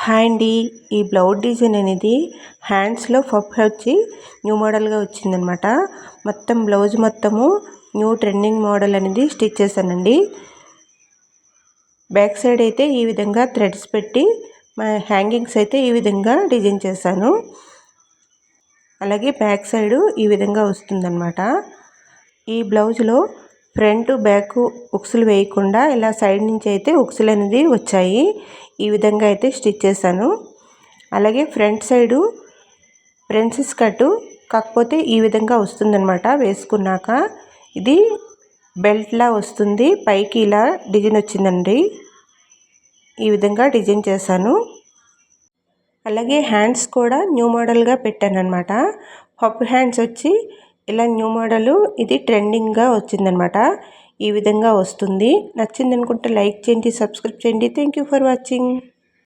Hi అండి. ఈ blouse design అనేది హ్యాండ్స్లో పఫ్ వచ్చి న్యూ మోడల్గా వచ్చిందనమాట. మొత్తం బ్లౌజ్ మొత్తము న్యూ ట్రెండింగ్ మోడల్ అనేది స్టిచ్ చేశానండి. బ్యాక్ సైడ్ అయితే ఈ విధంగా థ్రెడ్స్ పెట్టి హ్యాంగింగ్స్ అయితే ఈ విధంగా డిజైన్ చేశాను. అలాగే బ్యాక్ సైడ్ ఈ విధంగా వస్తుందన్నమాట. ఈ బ్లౌజ్లో ఫ్రంట్ బ్యాక్ ఉక్సులు వేయకుండా ఇలా సైడ్ నుంచి అయితే ఉక్సులు అనేది వచ్చాయి. ఈ విధంగా అయితే స్టిచ్ చేశాను. అలాగే ఫ్రంట్ సైడు ప్రిన్సెస్ కట్ కాకపోతే ఈ విధంగా వస్తుందన్నమాట. వేసుకున్నాక ఇది బెల్ట్లా వస్తుంది. పైకి ఇలా డిజైన్ వచ్చిందండి. ఈ విధంగా డిజైన్ చేశాను. అలాగే హ్యాండ్స్ కూడా న్యూ మోడల్గా పెట్టాను అనమాట. పఫ్ హ్యాండ్స్ వచ్చి ఇలా న్యూ మోడలు ఇది ట్రెండింగ్గా వచ్చిందనమాట. ఈ విధంగా వస్తుంది. నచ్చింది అనుకుంటే లైక్ చేయండి, సబ్స్క్రైబ్ చేయండి. Thank you for watching.